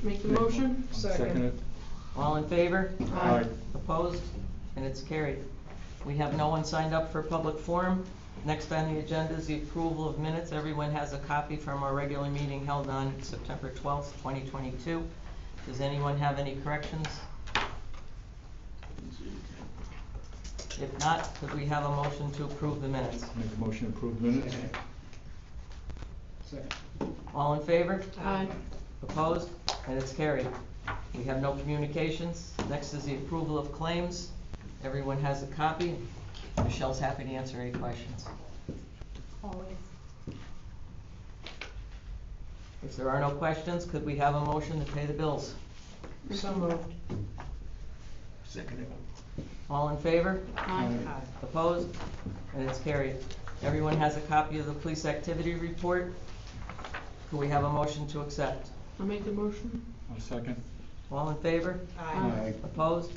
Make the motion. Second it. All in favor? Aye. Opposed? And it's carried. We have no one signed up for public forum. Next on the agenda is the approval of minutes. Everyone has a copy from our regular meeting held on September 12th, 2022. Does anyone have any corrections? If not, could we have a motion to approve the minutes? Make a motion to approve minutes. Second. All in favor? Aye. Opposed? And it's carried. We have no communications. Next is the approval of claims. Everyone has a copy. Michelle's happy to answer any questions. Always. If there are no questions, could we have a motion to pay the bills? So moved. Second. All in favor? Aye. Opposed? And it's carried. Everyone has a copy of the police activity report. Could we have a motion to accept? I'll make the motion. I'll second. All in favor? Aye. Opposed?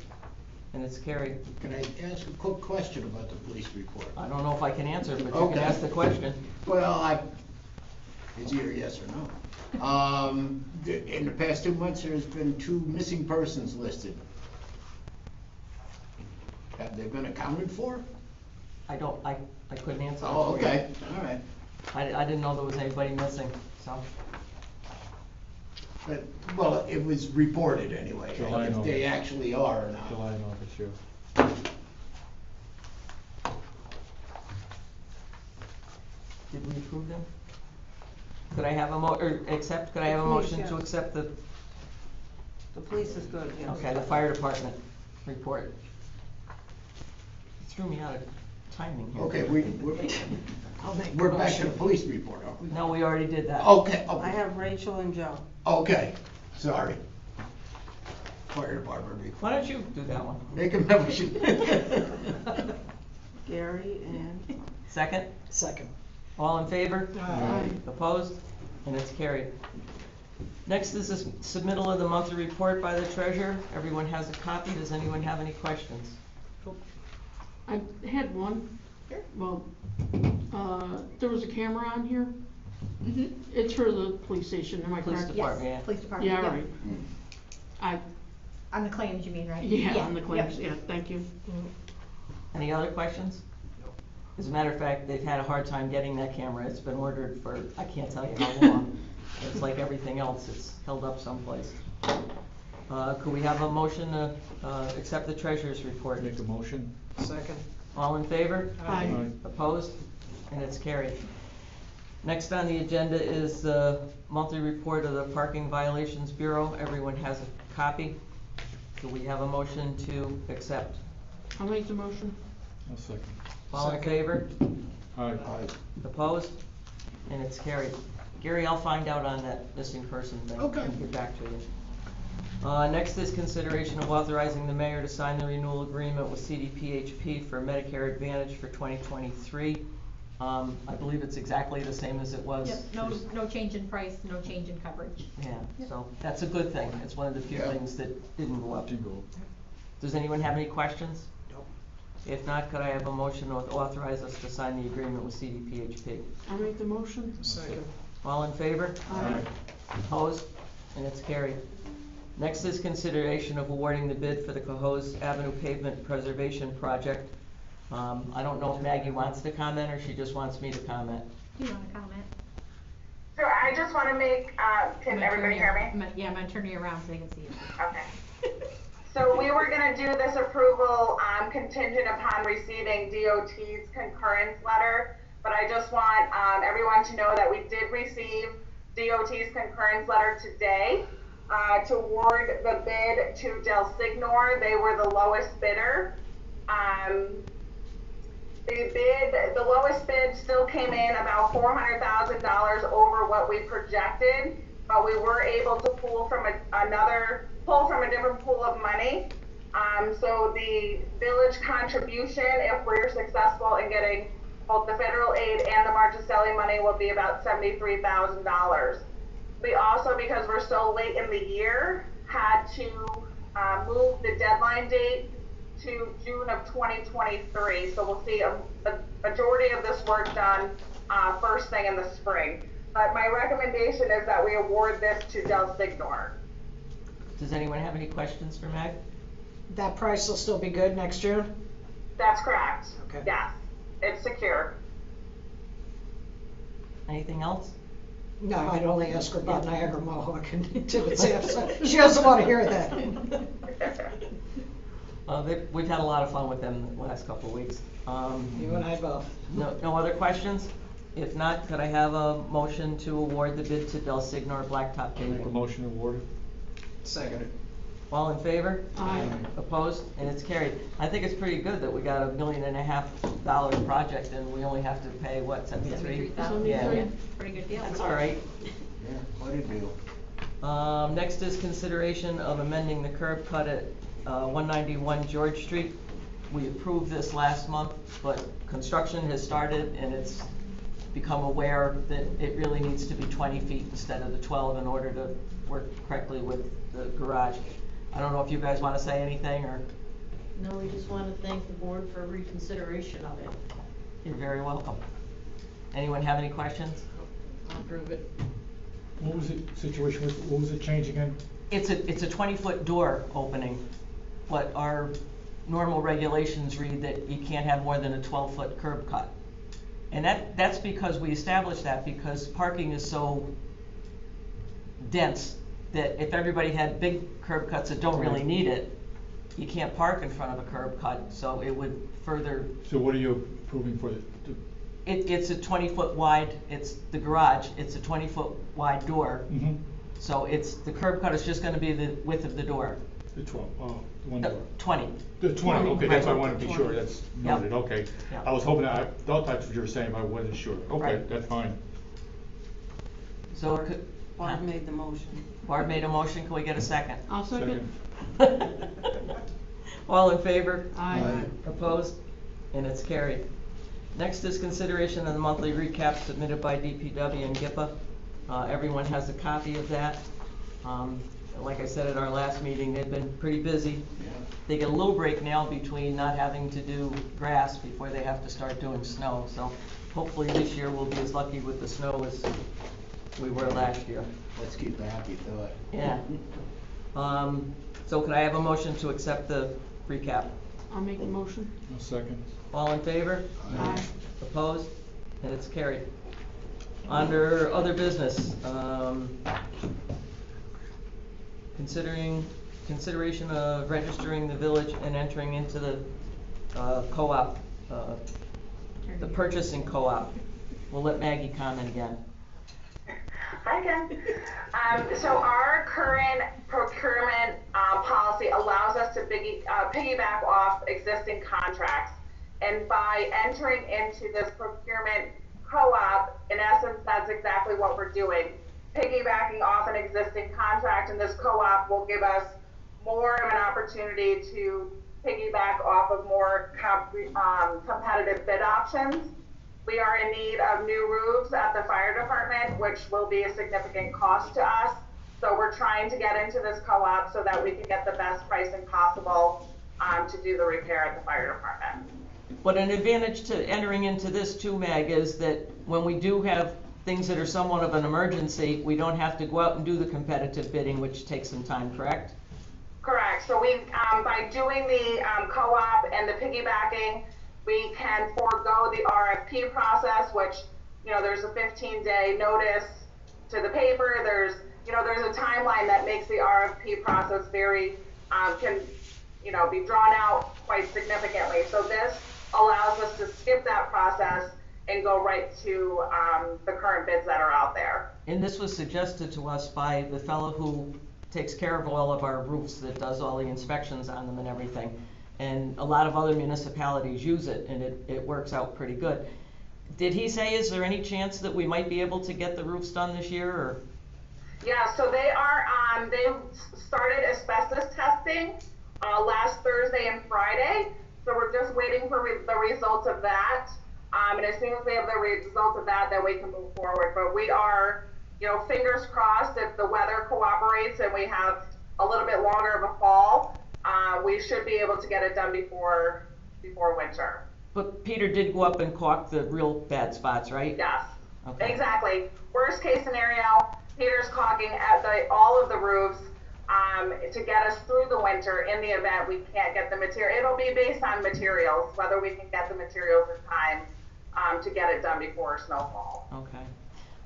And it's carried. Can I ask a quick question about the police report? I don't know if I can answer, but you can Okay. ask the question. Well, it's either yes or no. In the past 2 months, there's been 2 missing persons listed. Have they been accounted for? I couldn't answer that Oh, for you. okay, all right. I didn't know there was anybody missing, so. But, well, it was reported anyway, July and if they August. actually are or not. July and August, yeah. Did we approve them? Could I have a could I have a Police, motion to yes. accept the, The police is good, yes. okay, the fire department report? You threw me out of timing here. Okay, I'll make the we're back to motion. the police report, aren't we? No, we already did that. Okay, I okay, have Rachel and Joe. okay, sorry. Fire department report. Why don't you do that one? Make a motion. Gary and, Second? second. All in favor? Aye. Opposed? And it's carried. Next is the submittal of the monthly report by the treasurer. Everyone has a copy. Does anyone have any questions? I had one. Well, there was a camera on here. Mm-hmm. It's for the police station, am I Police correct? department. Yes, yeah. police department. Yeah, yep. right. I, On the claims, you mean, right? yeah, on the claims, yep. yeah, thank you. Any other questions? As a matter of fact, they've had a hard time getting that camera. It's been ordered for, I can't tell you how long. It's like everything else, it's held up someplace. Could we have a motion to accept the treasurer's report? Make a motion. Second. All in favor? Aye. Opposed? And it's carried. Next on the agenda is the monthly report of the Parking Violations Bureau. Everyone has a copy. Do we have a motion to accept? I'll make the motion. I'll second. All in favor? Aye. Opposed? And it's carried. Gary, I'll find out on that missing person thing. Okay. And get back to you. Next is consideration of authorizing the mayor to sign the renewal agreement with CDPHP for Medicare Advantage for 2023. I believe it's exactly the same as it was. Yep, no change in price, no change in coverage. Yeah, so that's a good thing. It's one of the few Yeah. things that didn't go up. Jingle. Does anyone have any questions? Nope. If not, could I have a motion to authorize us to sign the agreement with CDPHP? I'll make the motion. Second. All in favor? Aye. Opposed? And it's carried. Next is consideration of awarding the bid for the Cohoes Avenue Pavement Preservation Project. I don't know if Maggie wants to comment or she just wants me to comment. Do you want to comment? So I just want to make, can everybody hear me? Yeah, I'm gonna turn you around so they can see you. Okay. So we were gonna do this approval, contingent upon receiving DOT's concurrence letter, but I just want, everyone to know that we did receive DOT's concurrence letter today, to award the bid to Del Signor. They were the lowest bidder. The lowest bid still came in about $400,000 over what we projected, but we were able to pull from a different pool of money. So the village contribution, if we're successful in getting both the federal aid and the Marchicelli money, will be about $73,000. We also, because we're so late in the year, had to move the deadline date to June of 2023. So we'll see a majority of this work done first thing in the spring. But my recommendation is that we award this to Del Signor. Does anyone have any questions for Meg? That price will still be good next June? That's correct. Okay. Yes, it's secure. Anything else? No, I'd only ask her about Niagara Mohawk until it's absent. She doesn't want to hear that. We've had a lot of fun with them the last couple of weeks. You and I both. No other questions? If not, could I have a motion to award the bid to Del Signor Blacktop Make a Paving? motion awarded. Second. All in favor? Aye. Opposed? And it's carried. I think it's pretty good that we got $1.5 million project and we only have to pay, what, 73? Yeah, Pretty good deal. that's all right. Yeah, what a deal. Next is consideration of amending the curb cut at 191 George Street. We approved this last month, but construction has started and it's become aware that it really needs to be 20 feet instead of the 12 in order to work correctly with the garage. I don't know if you guys want to say anything, or No, we just want to thank the board for reconsideration of it. you're very welcome. Anyone have any questions? I'll approve it. What was the situation with, what was the change again? It's a 20-foot door opening, but our normal regulations read that you can't have more than a 12-foot curb cut. And that's because we established that because parking is so dense that if everybody had big curb cuts that don't really need it, you can't park in front of a curb cut, so it would further. So what are you approving for the, It's a 20-foot wide, it's the garage, it's a 20-foot wide door. So the curb cut is just gonna be the width of the door. the 12, oh, the one door? 20. The 20, okay, that's why I wanted to be sure, that's Yep. noted, okay. Yep. I was hoping, I thought that's what you were saying, but I wasn't sure. Okay, Right. that's fine. So Barb made the motion. Barb made a motion, can we get a second? I'll second. All in favor? Aye. Opposed? And it's carried. Next is consideration of the monthly recap submitted by DPW and GIPA. Everyone has a copy of that. Like I said at our last meeting, they've been pretty busy. Yeah. They get a little break now between not having to do grass before they have to start doing snow. So hopefully this year we'll be as lucky with the snow as we were last year. Let's keep a happy thought. Yeah. So could I have a motion to accept the recap? I'll make the motion. A second. All in favor? Aye. Opposed? And it's carried. Under other business, consideration of registering the village and entering into the co-op, the purchasing co-op. We'll let Maggie comment again. Hi again. So our current procurement policy allows us to piggyback off existing contracts. And by entering into this procurement co-op, in essence, that's exactly what we're doing. Piggybacking off an existing contract, and this co-op will give us more of an opportunity to piggyback off of more competitive bid options. We are in need of new roofs at the fire department, which will be a significant cost to us. So we're trying to get into this co-op so that we can get the best pricing possible to do the repair at the fire department. But an advantage to entering into this too, Mag, is that when we do have things that are somewhat of an emergency, we don't have to go out and do the competitive bidding, which takes some time, correct? Correct. So we, by doing the co-op and the piggybacking, we can forego the RFP process, which, there's a 15-day notice to the paper. There's a timeline that makes the RFP process very, can be drawn out quite significantly. So this allows us to skip that process and go right to the current bids that are out there. And this was suggested to us by the fellow who takes care of all of our roofs, that does all the inspections on them and everything. And a lot of other municipalities use it, and it works out pretty good. Did he say, is there any chance that we might be able to get the roofs done this year, or? Yeah, so they started asbestos testing last Thursday and Friday. So we're just waiting for the results of that. And as soon as we have the results of that, then we can move forward. But we are, fingers crossed, if the weather cooperates and we have a little bit longer of a fall, we should be able to get it done before winter. But Peter did go up and caulk the real bad spots, right? Yes, Okay. exactly. Worst case scenario, Peter's caulking at all of the roofs. to get us through the winter in the event we can't get the material. It'll be based on materials, whether we can get the materials in time, to get it done before snowfall. Okay.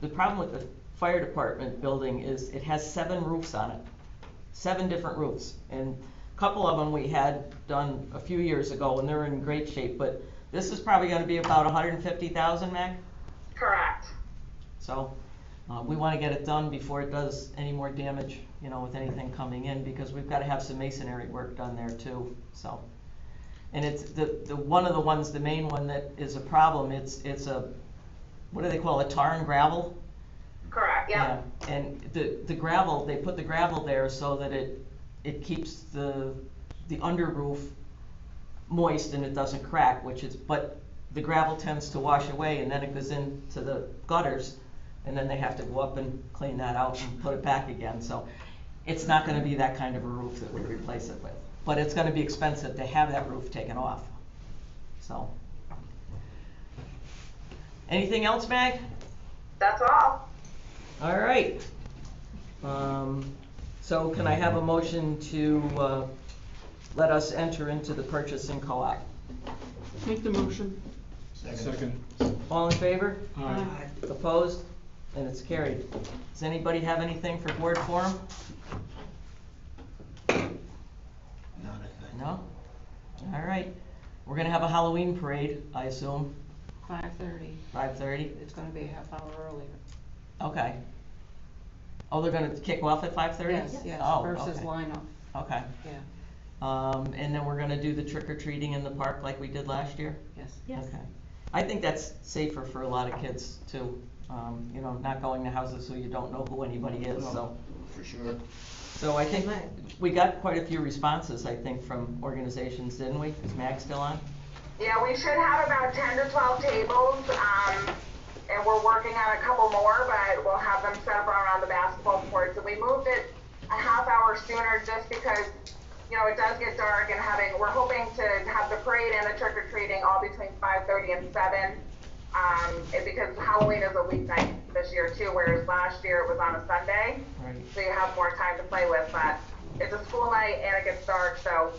The problem with the fire department building is it has 7 roofs on it. 7 different roofs. And a couple of them we had done a few years ago and they're in great shape, but this is probably gonna be about 150,000, Mac? Correct. So, we wanna get it done before it does any more damage, you know, with anything coming in, because we've gotta have some masonry work done there too, so. And it's the one of the ones, the main one that is a problem, it's a, what do they call it, tar and gravel? Correct, yeah. Yeah, and the gravel, they put the gravel there so that it keeps the under roof moist and it doesn't crack, but the gravel tends to wash away and then it goes into the gutters, and then they have to go up and clean that out and put it back again, so it's not gonna be that kind of a roof that we replace it with. But it's gonna be expensive to have that roof taken off, so. Anything else, Mag? That's all. All right. So can I have a motion to let us enter into the purchasing co-op? Make the motion. Second. All in favor? Aye. Opposed? And it's carried. Does anybody have anything for board forum? Not a thing. No? All right. We're gonna have a Halloween parade, I assume, 5:30. 5:30? It's gonna be a half hour earlier. Okay. Oh, they're gonna kick off at 5:30? Yes, Oh, versus okay. lineup, Okay. yeah, And then we're gonna do the trick or treating in the park like we did last year? yes. Yes. Okay. I think that's safer for a lot of kids too, you know, not going to houses who you don't know who anybody is, so. For sure. So I think we got quite a few responses, I think, from organizations, didn't we? Is Mag still on? Yeah, we should have about 10 to 12 tables, and we're working on a couple more, but we'll have them set up around the basketball courts. And we moved it a half hour sooner just because, you know, it does get dark, and we're hoping to have the parade and the trick or treating all between 5:30 and 7. Because Halloween is a weeknight this year too, whereas last year it was on a Sunday. Right. So you have more time to play with, but it's a school night and it gets dark, so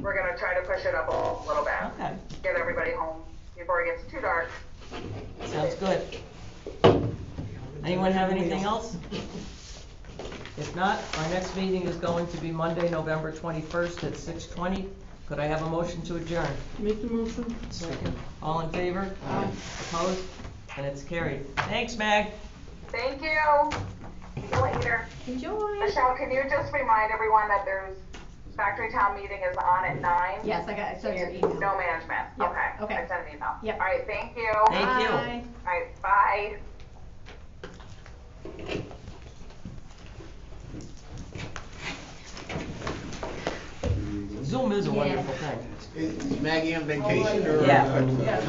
we're gonna try to push it up a little bit. Okay. Get everybody home before it gets too dark. Sounds good. Anyone have anything else? If not, our next meeting is going to be Monday, November 21st at 6:20. Could I have a motion to adjourn? Make the motion. All in favor? Aye. Opposed? And it's carried. Thanks, Mag. Thank you. See you later. Enjoy. Michelle, can you just remind everyone that there's Factory Town meeting is on at 9? Yes, I saw your And email. No management. Yep, Okay. okay. I sent an email. Yep. All right, thank you. Thank you. Bye. All right, bye. Zoom is a Yeah. wonderful thing. Is Maggie on vacation or Yeah. a conference?